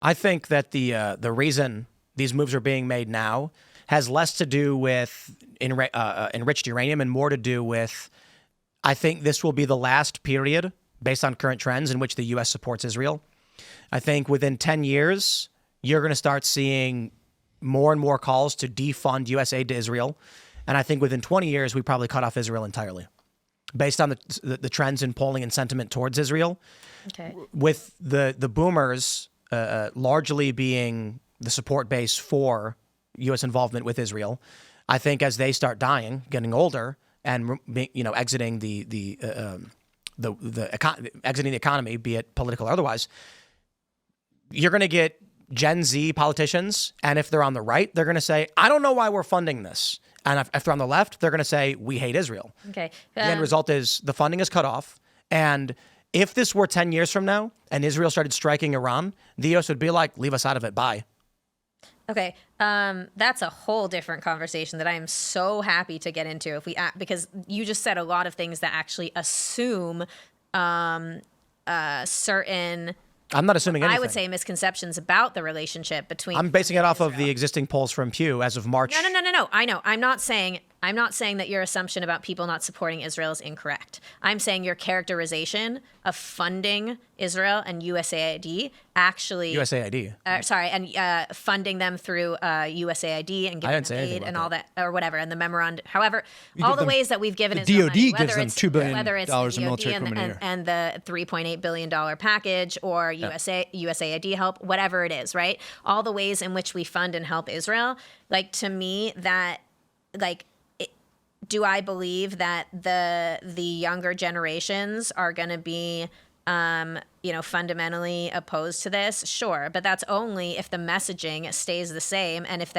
I think that the reason these moves are being made now has less to do with enriched uranium and more to do with, I think this will be the last period, based on current trends, in which the U.S. supports Israel. I think within 10 years, you're going to start seeing more and more calls to defund U.S. aid to Israel. And I think within 20 years, we probably cut off Israel entirely, based on the trends in polling and sentiment towards Israel. Okay. With the boomers largely being the support base for U.S. involvement with Israel, I think as they start dying, getting older, and exiting exiting the economy, be it political or otherwise, you're going to get Gen Z politicians, and if they're on the right, they're going to say, "I don't know why we're funding this," and if they're on the left, they're going to say, "We hate Israel." Okay. The end result is the funding is cut off, and if this were 10 years from now and Israel started striking Iran, the U.S. would be like, "Leave us out of it. Bye." Okay, that's a whole different conversation that I am so happy to get into because you just said a lot of things that actually assume certain. I'm not assuming anything. I would say misconceptions about the relationship between. I'm basing it off of the existing polls from Pew as of March. No. I know. I'm not saying that your assumption about people not supporting Israel is incorrect. I'm saying your characterization of funding Israel and USAID actually USAID. Funding them through USAID and giving them aid and all that or whatever, and the memorandum. However, all the ways that we've given the Israel DoD money, gives them $2 billion whether it's the in military DoD equipment a year. and the $3.8 billion package or USAID help, whatever it is, right? All the ways in which we fund and help Israel, like, to me, that, like, do I believe that the younger generations are going to be, fundamentally opposed to this? Sure, but that's only if the messaging stays the same, and if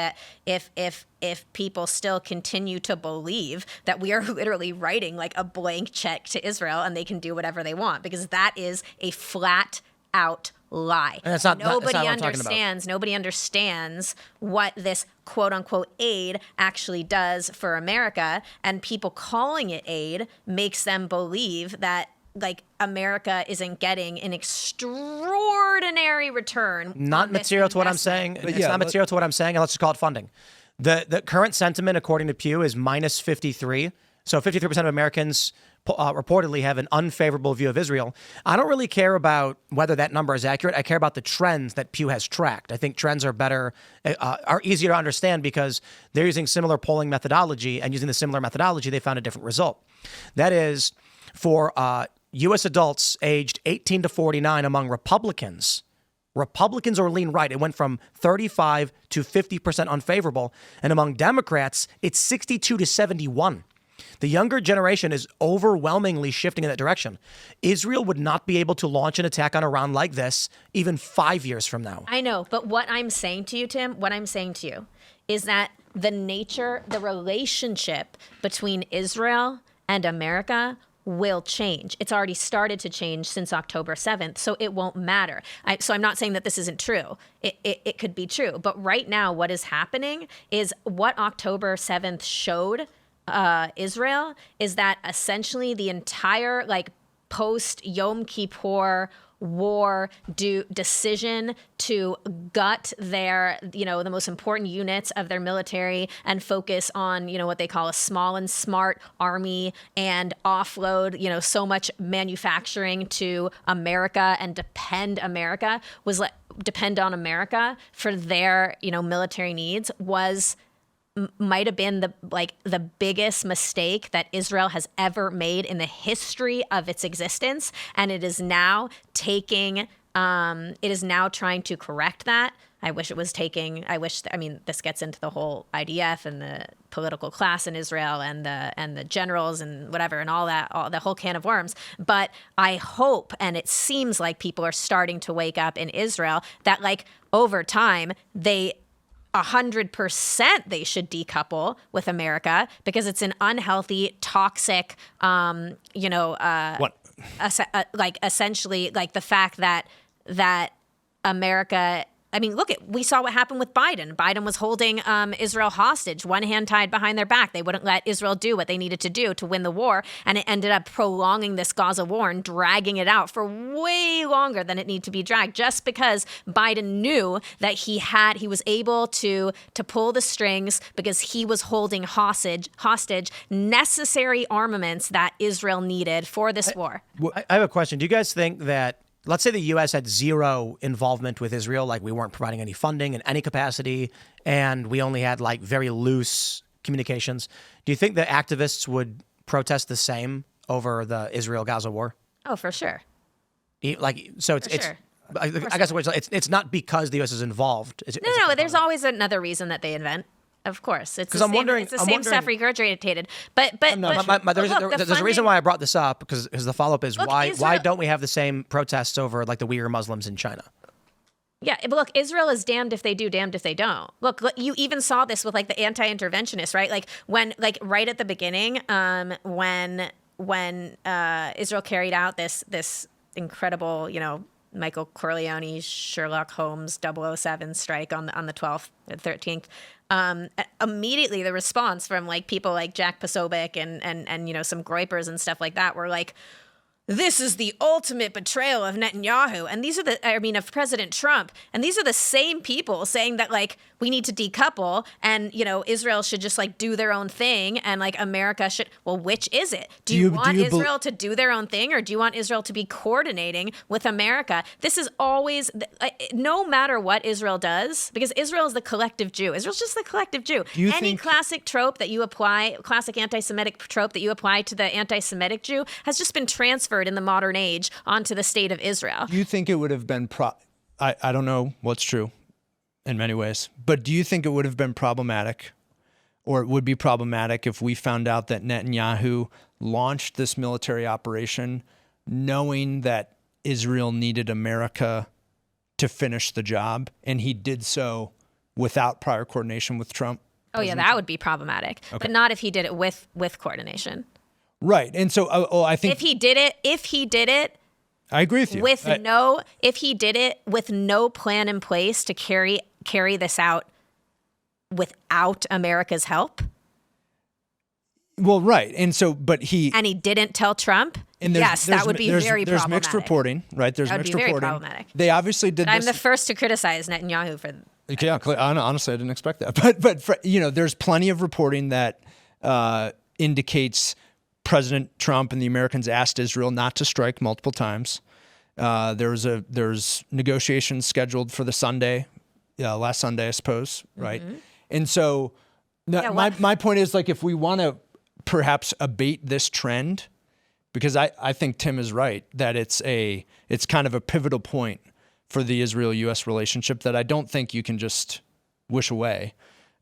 people still continue to believe that we are literally writing like a blank check to Israel and they can do whatever they want, because that is a flat out lie. And that's not nobody that's not what I'm understands. Nobody understands what this quote unquote aid actually does for America, and people calling it aid makes them believe that, like, America isn't getting an extraordinary return. Not material to what I'm saying. It's not material to what I'm saying, and let's just call it funding. The current sentiment, according to Pew, is minus 53. So 53% of Americans reportedly have an unfavorable view of Israel. I don't really care about whether that number is accurate. I care about the trends that Pew has tracked. I think trends are are easier to understand because they're using similar polling methodology, and using the similar methodology, they found a different result. That is, for U.S. adults aged 18 to 49 among Republicans or lean right, it went from 35 to 50% unfavorable. And among Democrats, it's 62 to 71. The younger generation is overwhelmingly shifting in that direction. Israel would not be able to launch an attack on Iran like this even 5 years from now. I know, but what I'm saying to you, Tim, is that the relationship between Israel and America will change. It's already started to change since October 7th, so it won't matter. So I'm not saying that this isn't true. It could be true. But right now, what is happening is what October 7th showed Israel is that essentially the entire, like, post Yom Kippur war decision to gut their, the most important units of their military and focus on, what they call a small and smart army, and offload, so much manufacturing to America and depend on America for their, military needs might have been the biggest mistake that Israel has ever made in the history of its existence, and it is now trying to correct that. This gets into the whole IDF and the political class in Israel and the generals and whatever and all the whole can of worms. But I hope, and it seems like people are starting to wake up in Israel, that, like, over time 100% they should decouple with America, because it's an unhealthy, toxic, essentially, like, the fact that America I mean, look, we saw what happened with Biden. Biden was holding Israel hostage, one hand tied behind their back. They wouldn't let Israel do what they needed to do to win the war. And it ended up prolonging this Gaza war and dragging it out for way longer than it needed to be dragged, just because Biden knew that he was able to pull the strings because he was holding hostage necessary armaments that Israel needed for this war. I have a question. Do you guys think that, let's say the U.S. had zero involvement with Israel, like we weren't providing any funding in any capacity, and we only had like very loose communications. Do you think the activists would protest the same over the Israel-Gaza war? Oh, for sure. Sure. I guess it's not because the U.S. is involved. No. There's always another reason that they invent. Of course, it's the same stuff regurgitated. But there's a reason why I brought this up, because the follow up is why don't we have the same protests over like the Uyghur Muslims in China? Yeah, but look, Israel is damned if they do, damned if they don't. Look, you even saw this with like the anti-interventionists, right? Like when, like right at the beginning, when Israel carried out this incredible, Michael Corleone, Sherlock Holmes, 007 strike on the 12th, 13th. Immediately the response from like people like Jack Posobiec and some Groypers and stuff like that were like, this is the ultimate betrayal of Netanyahu. And these are of President Trump. And these are the same people saying that like we need to decouple and, Israel should just like do their own thing and like America should. Well, which is it? Do you want Israel to do their own thing, or do you want Israel to be coordinating with America? This is always, no matter what Israel does, because Israel is the collective Jew. Israel's just the collective Jew. Any classic trope that you apply, classic anti-Semitic trope that you apply to the anti-Semitic Jew has just been transferred in the modern age onto the state of Israel. Do you think it would have been I don't know what's true in many ways, but do you think it would have been problematic, or it would be problematic, if we found out that Netanyahu launched this military operation knowing that Israel needed America to finish the job, and he did so without prior coordination with Trump? Oh yeah, that would be problematic, but not if he did it with coordination. Right. And so I think if he did it, I agree with you. If he did it with no plan in place to carry this out without America's help. Well, right. And so, he didn't tell Trump. And that would be very problematic. There's mixed reporting, right? There's mixed reporting. Very problematic. They obviously did this. I'm the first to criticize Netanyahu for. Yeah, honestly, I didn't expect that. But there's plenty of reporting that indicates President Trump and the Americans asked Israel not to strike multiple times. There's negotiations scheduled for the Sunday, last Sunday, I suppose, right? Mm-hmm. And so my point is, like, if we want to perhaps abate this trend, because I think Tim is right that it's kind of a pivotal point for the Israel-U.S. relationship that I don't think you can just wish away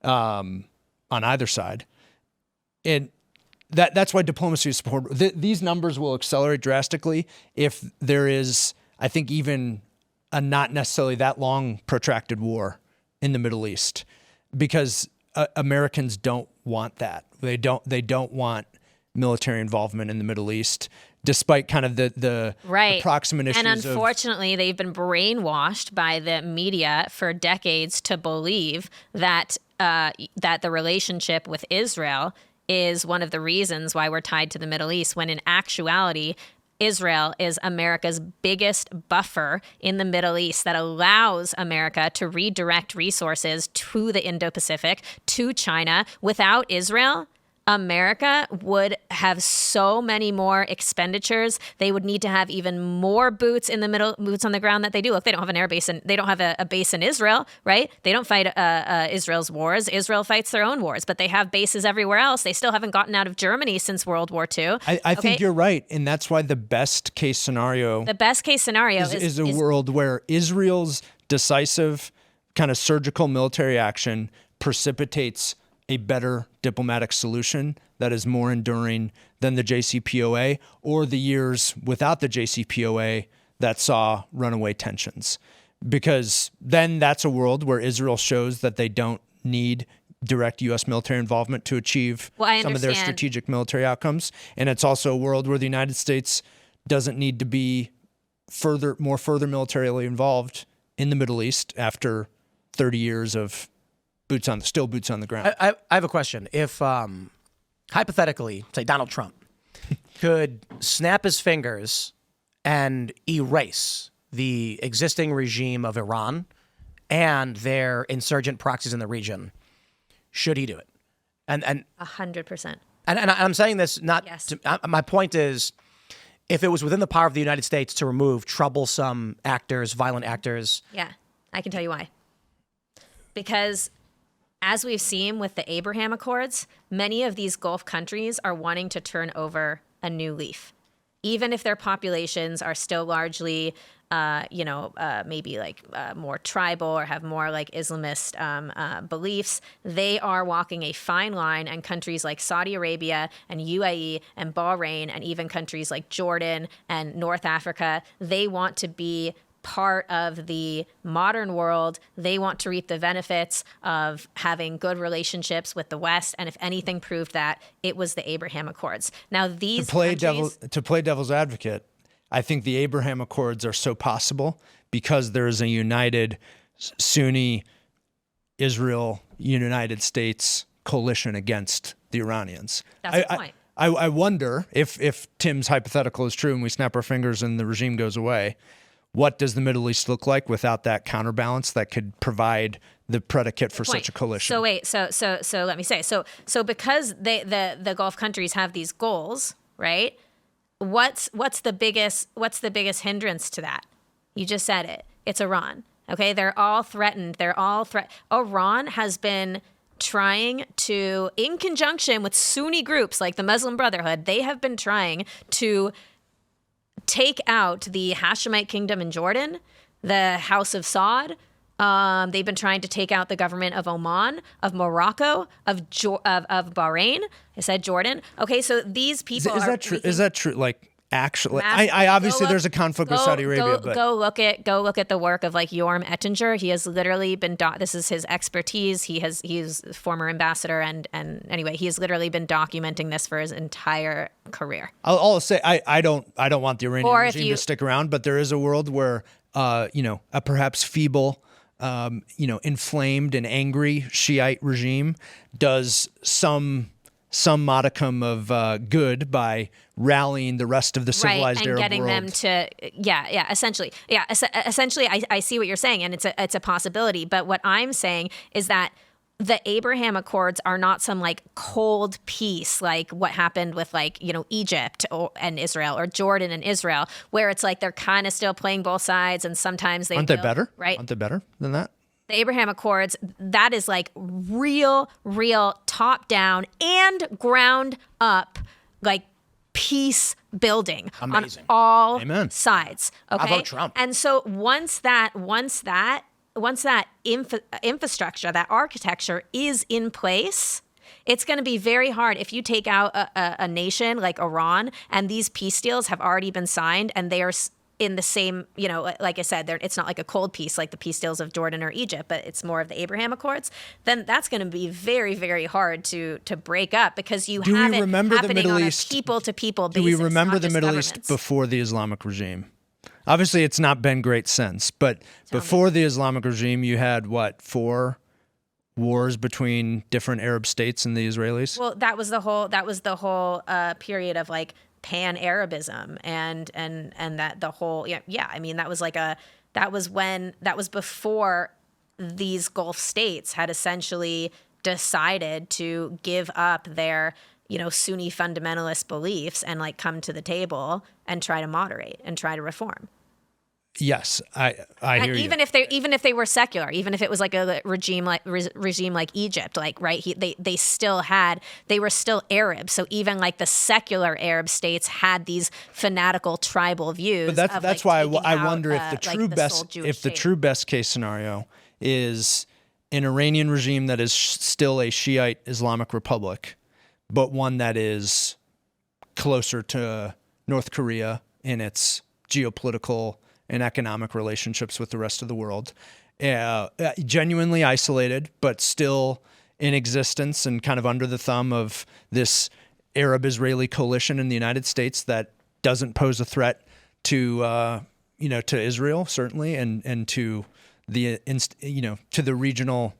on either side. And that's why diplomacy is important. These numbers will accelerate drastically if there is, I think, even a not necessarily that long protracted war in the Middle East, because Americans don't want that. They don't want military involvement in the Middle East, despite kind of the proximate issues. And unfortunately, they've been brainwashed by the media for decades to believe that the relationship with Israel is one of the reasons why we're tied to the Middle East, when in actuality, Israel is America's biggest buffer in the Middle East that allows America to redirect resources to the Indo-Pacific, to China. Without Israel, America would have so many more expenditures. They would need to have even more boots on the ground that they do. Look, they don't have an air base, and they don't have a base in Israel, right? They don't fight Israel's wars. Israel fights their own wars, but they have bases everywhere else. They still haven't gotten out of Germany since World War II. I think you're right, and that's why the best case scenario is a world where Israel's decisive kind of surgical military action precipitates a better diplomatic solution that is more enduring than the JCPOA or the years without the JCPOA that saw runaway tensions. Because then that's a world where Israel shows that they don't need direct U.S. military involvement to achieve some of their strategic military outcomes. And it's also a world where the United States doesn't need to be further militarily involved in the Middle East after 30 years of boots on the ground. I have a question. If hypothetically, say Donald Trump could snap his fingers and erase the existing regime of Iran and their insurgent proxies in the region, should he do it? And 100%. And I'm saying this not. Yes. My point is, if it was within the power of the United States to remove troublesome actors, violent actors. Yeah, I can tell you why. Because as we've seen with the Abraham Accords, many of these Gulf countries are wanting to turn over a new leaf. Even if their populations are still largely, maybe like more tribal or have more like Islamist beliefs, they are walking a fine line. And countries like Saudi Arabia and UAE and Bahrain and even countries like Jordan and North Africa, they want to be part of the modern world. They want to reap the benefits of having good relationships with the West. And if anything proved that, it was the Abraham Accords. Now, these to play devil's advocate, I think the Abraham Accords are so possible because there is a united Sunni Israel United States coalition against the Iranians. That's the point. I wonder if Tim's hypothetical is true and we snap our fingers and the regime goes away, what does the Middle East look like without that counterbalance that could provide the predicate for such a coalition? So wait, so let me say, so because the Gulf countries have these goals, right? What's the biggest hindrance to that? You just said it. It's Iran. Okay, they're all threatened. Iran has been trying to, in conjunction with Sunni groups like the Muslim Brotherhood, they have been trying to take out the Hashemite kingdom in Jordan, the House of Saud. They've been trying to take out the government of Oman, of Morocco, of Bahrain. I said Jordan. Okay, so these people is that true? Is that true? Like, actually, I obviously there's a conflict with Saudi Arabia. But go look at the work of like Yoram Ettinger. He has literally been this is his expertise. He's former ambassador and anyway, he has literally been documenting this for his entire career. I'll say I don't want the Iranian regime to stick around, but there is a world where a perhaps feeble, inflamed and angry Shiite regime does some modicum of good by rallying the rest of the civilized Arab world. Right, and getting them to, essentially. Yeah, essentially, I see what you're saying, and it's a possibility. But what I'm saying is that the Abraham Accords are not some like cold peace, like what happened with Egypt and Israel or Jordan and Israel, where it's like they're kind of still playing both sides, and sometimes they aren't they better? Right? Aren't they better than that? The Abraham Accords, that is like real top down and ground up, like peace building. Amazing. On all Amen. sides. Okay. How about Trump? And so once that infrastructure, that architecture is in place, it's going to be very hard if you take out a nation like Iran and these peace deals have already been signed and they are in the same, like I said, it's not like a cold peace like the peace deals of Jordan or Egypt, but it's more of the Abraham Accords, then that's going to be very, very hard to break up because you have it happening on a people-to-people basis. Do we remember the Middle governments. East before the Islamic regime? Obviously, it's not been great since, but before the Islamic regime, you had, 4 wars between different Arab states and the Israelis? Well, that was the whole period of like pan-Arabism and that the whole I mean that was before these Gulf states had essentially decided to give up their Sunni fundamentalist beliefs and like come to the table and try to moderate and try to reform. Yes, I hear you. Even if they were secular, even if it was like a regime like Egypt, like right, they were still Arab. So even like the secular Arab states had these fanatical tribal views. But that's why I wonder if the true best case scenario is an Iranian regime that is still a Shiite Islamic Republic, but one that is closer to North Korea in its geopolitical and economic relationships with the rest of the world, genuinely isolated, but still in existence and kind of under the thumb of this Arab-Israeli coalition in the United States that doesn't pose a threat to Israel, certainly, and to to the regional.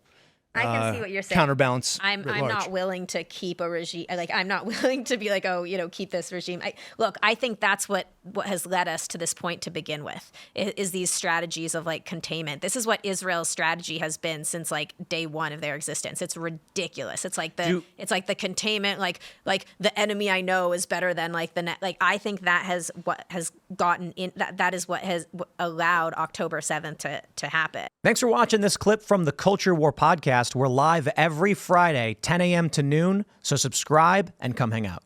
I can see what you're saying. Counterbalance. I'm not willing to keep a regime. Like, I'm not willing to be like, oh, keep this regime. I think that's what has led us to this point to begin with, is these strategies of like containment. This is what Israel's strategy has been since like day one of their existence. It's ridiculous. It's like the containment, like the enemy I know is better than like the net. Like, I think that has what has gotten in. That is what has allowed October 7th to happen. Thanks for watching this clip from the Culture War podcast. We're live every Friday, 10 a.m. to noon, so subscribe and come hang out.